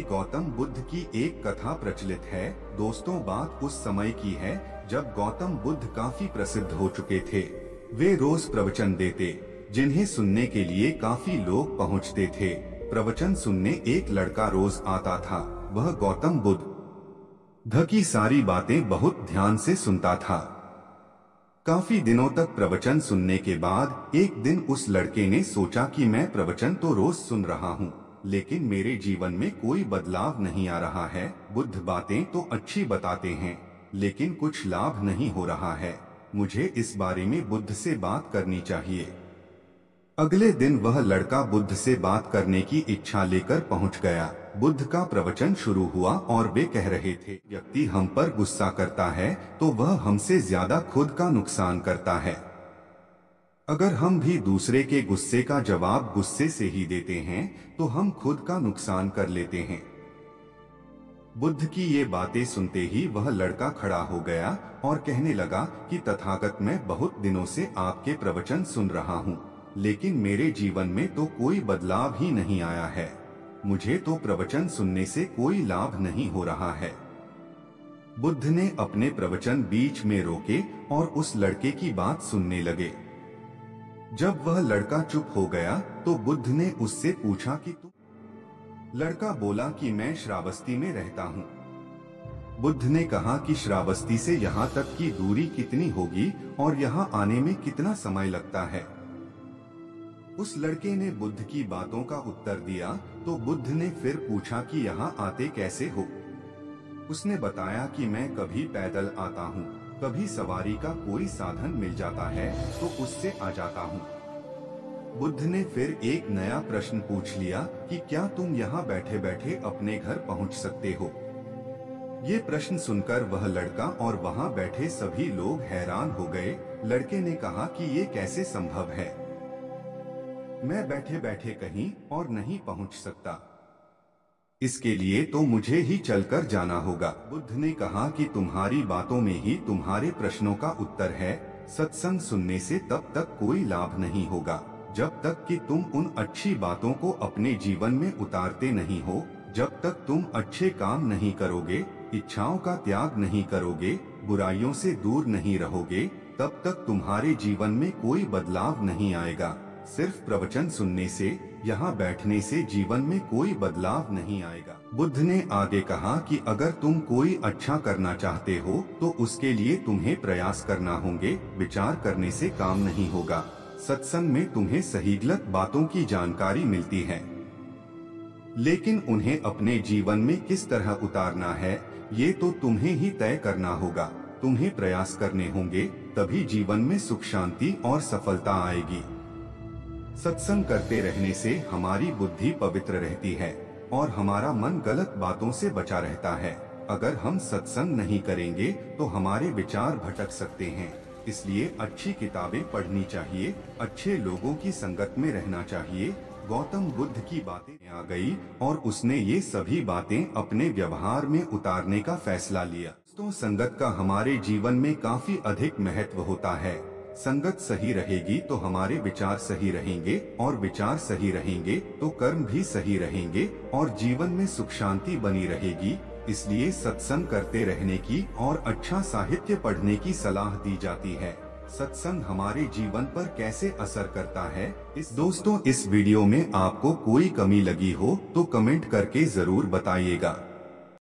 गौतम बुद्ध की एक कथा प्रचलित है। दोस्तों, बात उस समय की है जब गौतम बुद्ध काफी प्रसिद्ध हो चुके थे। वे रोज प्रवचन देते, जिन्हें सुनने के लिए काफी लोग पहुंचते थे। प्रवचन सुनने एक लड़का रोज आता था। वह गौतम बुद्ध की सारी बातें बहुत ध्यान से सुनता था। काफी दिनों तक प्रवचन सुनने के बाद एक दिन उस लड़के ने सोचा कि मैं प्रवचन तो रोज सुन रहा हूँ, लेकिन मेरे जीवन में कोई बदलाव नहीं आ रहा है। बुद्ध बातें तो अच्छी बताते हैं, लेकिन कुछ लाभ नहीं हो रहा है। मुझे इस बारे में बुद्ध से बात करनी चाहिए। अगले दिन वह लड़का बुद्ध से बात करने की इच्छा लेकर पहुंच गया। बुद्ध का प्रवचन शुरू हुआ और वे कह रहे थे, व्यक्ति हम पर गुस्सा करता है तो वह हमसे ज्यादा खुद का नुकसान करता है। अगर हम भी दूसरे के गुस्से का जवाब गुस्से से ही देते हैं तो हम खुद का नुकसान कर लेते हैं। बुद्ध की ये बातें सुनते ही वह लड़का खड़ा हो गया और कहने लगा कि तथागत, मैं बहुत दिनों से आपके प्रवचन सुन रहा हूँ, लेकिन मेरे जीवन में तो कोई बदलाव ही नहीं आया है। मुझे तो प्रवचन सुनने से कोई लाभ नहीं हो रहा है। बुद्ध ने अपने प्रवचन बीच में रोके और उस लड़के की बात सुनने लगे। जब वह लड़का चुप हो गया तो बुद्ध ने उससे पूछा कि तू? लड़का बोला कि मैं श्रावस्ती में रहता हूँ। बुद्ध ने कहा कि श्रावस्ती से यहाँ तक की दूरी कितनी होगी और यहाँ आने में कितना समय लगता है। उस लड़के ने बुद्ध की बातों का उत्तर दिया तो बुद्ध ने फिर पूछा कि यहाँ आते कैसे हो। उसने बताया कि मैं कभी पैदल आता हूँ, कभी सवारी का कोई साधन मिल जाता है तो उससे आ जाता हूँ। बुद्ध ने फिर एक नया प्रश्न पूछ लिया कि क्या तुम यहाँ बैठे बैठे अपने घर पहुँच सकते हो। ये प्रश्न सुनकर वह लड़का और वहाँ बैठे सभी लोग हैरान हो गए। लड़के ने कहा कि ये कैसे संभव है, मैं बैठे बैठे कहीं और नहीं पहुँच सकता। इसके लिए तो मुझे ही चलकर जाना होगा। बुद्ध ने कहा कि तुम्हारी बातों में ही तुम्हारे प्रश्नों का उत्तर है। सत्संग सुनने से तब तक कोई लाभ नहीं होगा जब तक कि तुम उन अच्छी बातों को अपने जीवन में उतारते नहीं हो। जब तक तुम अच्छे काम नहीं करोगे, इच्छाओं का त्याग नहीं करोगे, बुराइयों से दूर नहीं रहोगे, तब तक तुम्हारे जीवन में कोई बदलाव नहीं आएगा। सिर्फ प्रवचन सुनने से, यहाँ बैठने से जीवन में कोई बदलाव नहीं आएगा। बुद्ध ने आगे कहा कि अगर तुम कोई अच्छा करना चाहते हो तो उसके लिए तुम्हें प्रयास करना होंगे। विचार करने से काम नहीं होगा। सत्संग में तुम्हें सही गलत बातों की जानकारी मिलती है, लेकिन उन्हें अपने जीवन में किस तरह उतारना है ये तो तुम्हें ही तय करना होगा। तुम्हें प्रयास करने होंगे, तभी जीवन में सुख शांति और सफलता आएगी। सत्संग करते रहने से हमारी बुद्धि पवित्र रहती है और हमारा मन गलत बातों से बचा रहता है। अगर हम सत्संग नहीं करेंगे तो हमारे विचार भटक सकते हैं। इसलिए अच्छी किताबें पढ़नी चाहिए, अच्छे लोगों की संगत में रहना चाहिए। गौतम बुद्ध की बातें आ गई और उसने ये सभी बातें अपने व्यवहार में उतारने का फैसला लिया। तो संगत का हमारे जीवन में काफी अधिक महत्व होता है। संगत सही रहेगी तो हमारे विचार सही रहेंगे और विचार सही रहेंगे तो कर्म भी सही रहेंगे और जीवन में सुख शांति बनी रहेगी। इसलिए सत्संग करते रहने की और अच्छा साहित्य पढ़ने की सलाह दी जाती है। सत्संग हमारे जीवन पर कैसे असर करता है, दोस्तों इस वीडियो में आपको कोई कमी लगी हो तो कमेंट करके जरूर बताइएगा।